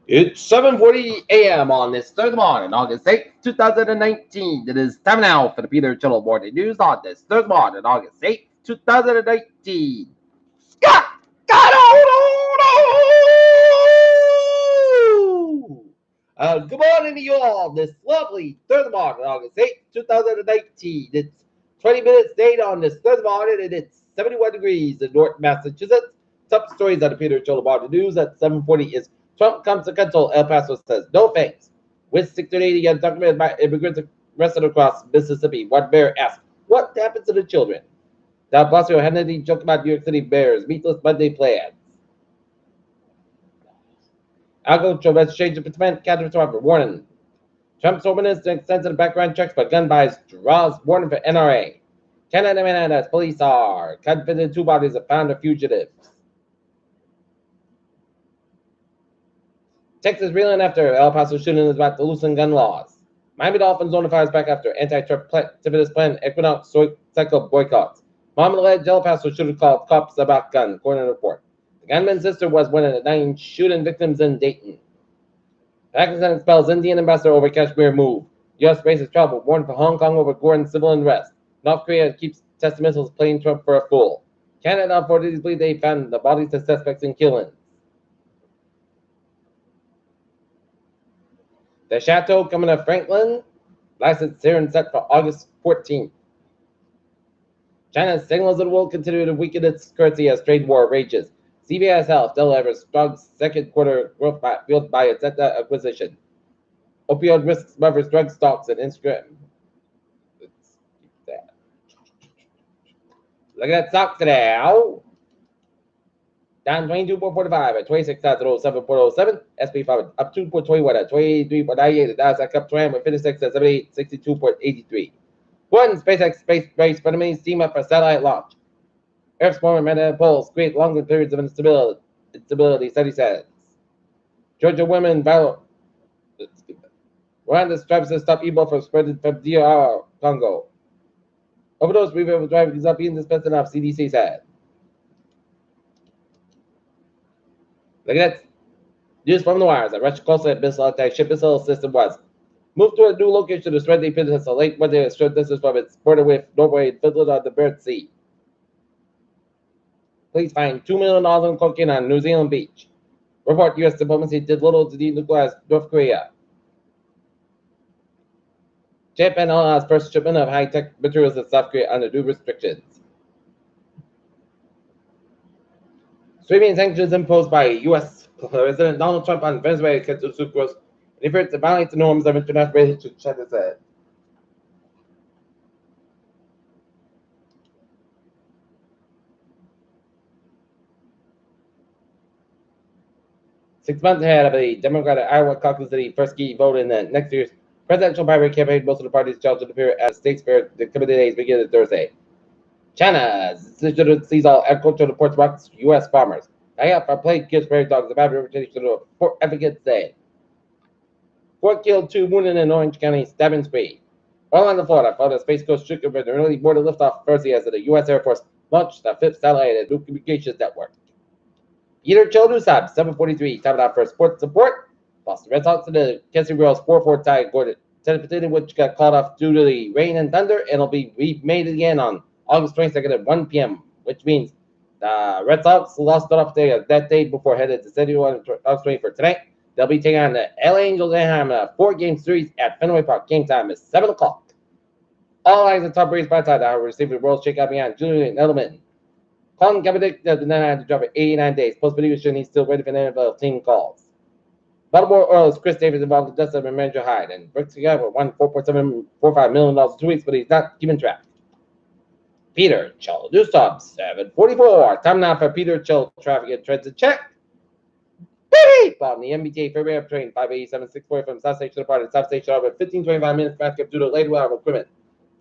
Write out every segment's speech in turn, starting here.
It's 7:40 a.m. on this Thursday morning, August 8th, 2019. It is time now for the Peter Chillo Morning News on this Thursday morning, August 8th, 2019. Scott! Good morning to you all this lovely Thursday morning, August 8th, 2019. It's 20 minutes late on this Thursday morning, and it's 71 degrees in North Massachusetts. Top stories on the Peter Chillo Morning News at 7:40 is Trump comes to control. El Paso says no thanks. With 680 undocumented by immigrants arrested across Mississippi. One mayor asks, what happened to the children? Now, Blasio Hannity joked about New York City Bears meatless Monday plans. Agricultural registration for Catherine Trump warning. Trump's ordinance extensive background checks but gun buys draws warning for NRA. Canada Menadas police are confident two bodies have found a fugitive. Texas reeling after El Paso shooting is about to loosen gun laws. Miami Dolphins on the fires back after anti-Trump activists plan equinox cycle boycotts. Mom-led El Paso shooter called cops about gun, according to report. The gunman's sister was one of the 9 shooting victims in Dayton. Pakistan expels Indian ambassador over Kashmir move. U.S. faces trouble, warned for Hong Kong over Gordon civil unrest. North Korea keeps testing missiles, playing Trump for a fool. Canada authorities believe they found the bodies of suspects in killings. The Chateau coming to Franklin, licensed siren set for August 14th. China's signals of the world continue to weaken its currency as trade war rages. CVS Health delivers strong second quarter growth fueled by its acquisition. Opioid risks mothers drug stocks and Instagram. Let's keep that. Look at that stock today. Ow. Down 22.45 at 26,007.07. SP 5 up 2.21 at 23.98. The Nasdaq up 20 with 56 at 62.83. One SpaceX space-based fundamentals team up for satellite launch. Earth's former magnetic poles create longer periods of instability, study says. Georgia women battle. Rwanda strives to stop Ebola from spreading from DR Congo. Overdose prevent driving is up indispensable enough, CDC said. Look at that. News from the wires. A Russian coastal missile attack ship missile system was moved to a new location to strengthen defense late Monday a short distance from its border with Norway and Finland on the Barents Sea. Police find $2 million in cocaine on New Zealand beach. Report U.S. diplomacy did little to denuclearize North Korea. Japan allows first shipment of high-tech materials to South Korea under new restrictions. Sweeping sanctions imposed by U.S. President Donald Trump on Venezuela against sucrose in efforts to violate the norms of international relations, China said. Six months ahead of the Democratic Iowa caucus, the first key vote in the next year's presidential primary campaign, most of the parties scheduled to appear at the state's fair the coming days beginning Thursday. China's decision to seize all agricultural imports rocks U.S. farmers. Hang up for plague kids, prairie dogs, about reputation of Fort Advocates Day. 4 killed, 2 wounded in Orange County stabbing spree. Orlando, Florida, followed a Space Coast shook over the early border liftoff Thursday as the U.S. Air Force launched the 5th satellite and new communications network. Peter Childo Sub, 7:43, time out for sports support. Boston Red Sox and the Kansas City Royals 4-4 tie Gordon. 10-15, which got called off due to the rain and thunder, and it'll be remade again on August 22nd at 1 p.m., which means the Red Sox lost it off that day before headed to San Diego on August 24th tonight. They'll be taking on the LA Angels Anaheim in a 4-game series at Fenway Park. Game time is 7 o'clock. All eyes on top race by side. However, receiving Royals shake-out behind Julian Edelman. Colin Kaepernick does not have to drop for 89 days. Post-video showing he's still ready for the NFL team calls. Baltimore Orioles Chris Davis involved in Justin and Manager Hyde, and Brooks Together won $4.745 million in 2 weeks, but he's not keeping track. Peter Chill, news stop 7:44. Time now for Peter Chill traffic and transit check. Beep! On the MBTA Fairway up train 587 640 from South Station departed South Station over 15-25 minutes back up due to late weather equipment.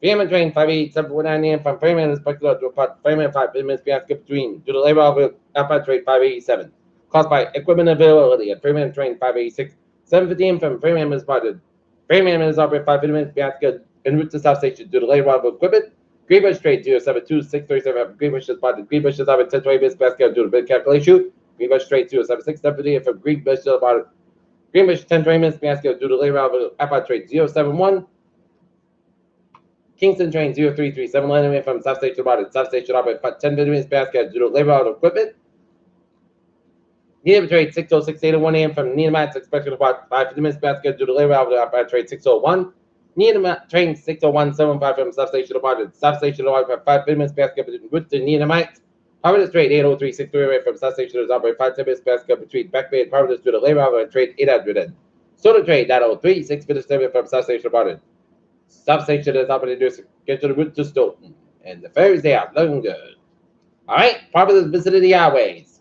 Freeman train 58749 a.m. from Freeman is particular to depart Freeman 5 minutes behind skip between due to labor of outbound train 587. Caused by equipment availability at Freeman train 586 7:50 a.m. from Freeman is departed. Freeman is operated 5 minutes behind skip en route to South Station due to labor of equipment. Greenbush train 072 637 from Greenbush is departed. Greenbush is operated 10-20 minutes behind skip due to bid calculation. Greenbush train 076 7:50 from Greenbush is departed. Greenwich 10 train minutes, Masco due to labor out of outbound trade 071. Kingston train 0337 landing from South Station about South Station operate 10 minutes, Masco due to labor out of equipment. Needham trade 606 1 a.m. from Needham expected to about 5 minutes, Masco due to labor out of outbound trade 601. Needham train 60175 from South Station about South Station about 5 minutes, Masco between Woods and Needham. Providence trade 80363 away from South Station is operated 5 minutes, Masco between Back Bay and Providence due to labor out of trade 800. Soda trade 903 6 minutes from South Station about South Station is operated to get to the route to Stoughton. And the ferries they are looking good. All right, Providence visited the highways.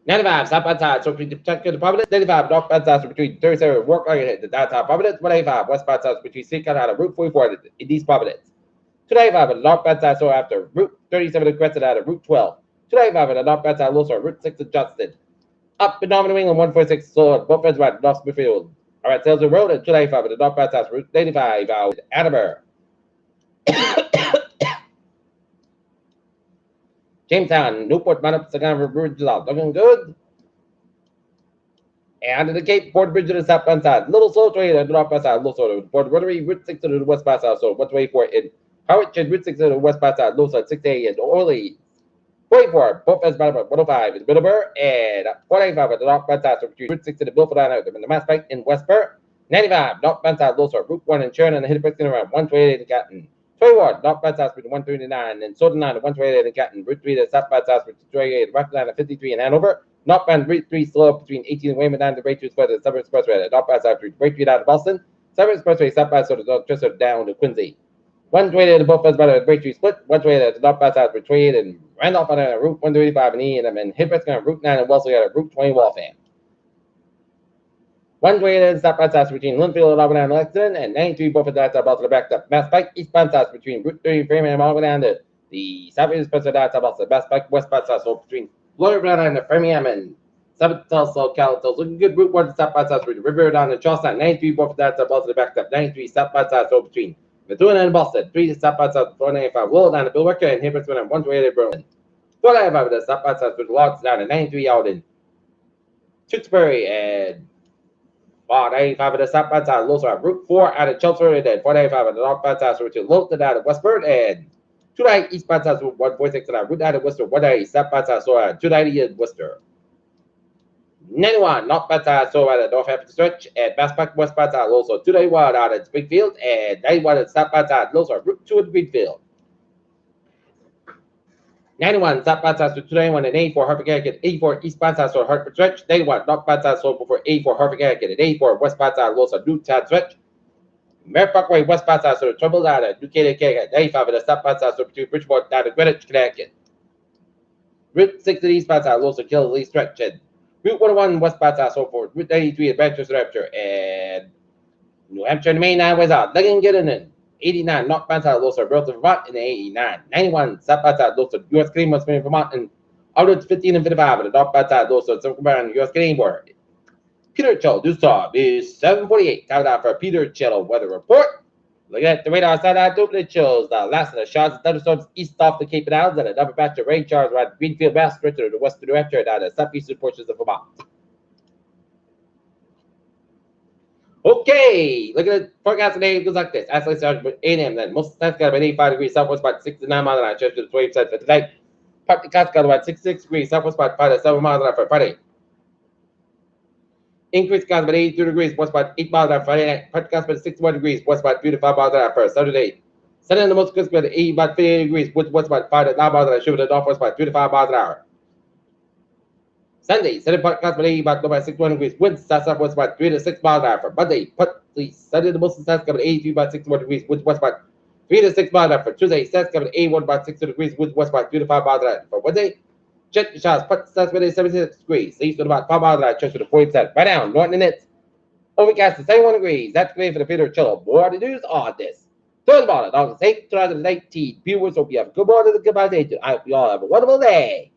95 southbound side, so between Providence, 95 northbound side, so between 37 work like ahead, the downtown Providence, 185 westbound side, so between St. Out of Route 44 in East Providence. 295 on the northbound side, so after Route 37 and Crescent out of Route 12. 295 on the northbound side, also Route 6 in Johnston. Up in Northern New England, 146, so on both ends right, North Smithfield. All right, Salesman Road at 295 on the northbound side, so Route 85 out Attleboro. Jamestown, Newport, Mount Up, Saginaw Bridge, looking good. And in the Cape, Port Bridge to the southbound side. Little slow trade on the northbound side, little slow. Port Rotary, Route 6 to the westbound side, so 124 in Harwich and Route 6 to the westbound side, low side 6A in Orleans. 44, both ends by 105 in Middleburg, and 485 at the northbound side, so between Route 6 to the Milford Island, in the Mass Bank in Westport. 95, northbound side, low side, Route 1 in Sharon, and the Hidden around 128 in Canton. 21, northbound side, between 139 and Southern Line, 128 in Canton. Route 3 to southbound side, between 28, Rock Line, 53 in Hanover. Northbound Route 3 slow between 18 and Wayman down to Ray 2 Square to the Suburban Expressway. Northbound side, between Ray 3 down to Boston. Suburban Expressway, southbound side, just down to Quincy. 128 to both ends by the Ray 3 split. 128 to the northbound side, between 28 and Randolph on Route 135 and E, and then Hillcrest on Route 9 and Wellesley at Route 20 Waltham. 128 southbound side between Linfield and Auburn and Lexington, and 93 both of that about to the back up. Mass Pike eastbound side between Route 30 and Framingham and Auburn and the southeast expressway down about the Mass Pike westbound side, so between Florida and the Framingham and South Tulsa, California. Looking good. Route 1 southbound side between River down and Charleston. 93 both of that about to the back up. 93 southbound side, so between Methuen and Boston. 3 southbound side 495 Willow down to Bill Wicker and Hillcrest on 128 at Berlin. 495 the southbound side between Logs down to 93 out in Tewksbury and 495 at the southbound side, Low side, Route 4 out of Chelmsford, and then 495 at the northbound side, so between Lowton out of Westport, and 290 eastbound side, 146 at Route out of Worcester, 190 southbound side, so 290 in Worcester. 91 northbound side, so at the Northampton stretch, and Mass Pike westbound side, also 291 out of Springfield, and 91 at southbound side, Low side, Route 2 in Greenfield. 91 southbound side, so 291 and 84 Hartford Connecticut, 84 eastbound side, so Hartford stretch, 91 northbound side, so before 84 Hartford Connecticut, and 84 westbound side, Low side, Newtown stretch. Merritt Parkway westbound side, so Trumbull down to New Canaan, Connecticut, 95 at the southbound side, so between Bridgeport down to Greenwich, Connecticut. Route 6 at the eastbound side, Low side, Killeen stretch, and Route 101 westbound side, so forth. Route 93 at Manchester, New Hampshire, and New Hampshire and the main line was out. Looking good in it. 89 northbound side, Low side, Burlington, Vermont, and 89. 91 southbound side, Low side, U.S. Canadian, West Vermont, and out of 15 and 55 at the northbound side, Low side, Central Command, U.S. Canadian border. Peter Chill, due time is 7:48. Time out for Peter Chill weather report. Looking at the radar satellite, it shows the last of the showers and thunderstorms east off the Cape and Islands, and another batch of rain showers around Greenfield, Mass, to the western New Hampshire, down the southeastern portions of Vermont. Okay, look at the forecast today. It goes like this. Actually, starts with 8 a.m. Then most of the time's got about 85 degrees southwest, about 69 miles an hour. Stretch to the 20% for tonight. Partly clouds got about 66 degrees southwest, about 5 to 7 miles an hour for Friday. Increased clouds about 82 degrees, west about 8 miles an hour Friday night. Partly clouds about 61 degrees, west about 3 to 5 miles an hour for Saturday. Sunday, the most clouds about 80, about 58 degrees, west about 5 to 9 miles an hour. Shiver to the northwest about 3 to 5 miles an hour. Sunday, Sunday part clouds about 80, about 61 degrees, winds southwest about 3 to 6 miles an hour. For Monday, partly Sunday, the most of the sun's coming 83, about 61 degrees, winds west about 3 to 6 miles an hour. For Tuesday, sun's coming 81, about 60 degrees, winds west about 3 to 5 miles an hour. For Wednesday, check the showers, partly sun's coming 76 degrees, east at about 5 miles an hour, church to the 40%. Right now, Norton and it's overcast to 71 degrees. That's great for the Peter Cello. More on the news on this. Third morning, August 8th, 2019. Viewers, hope you have a good morning and a good night. I hope you all have a wonderful day.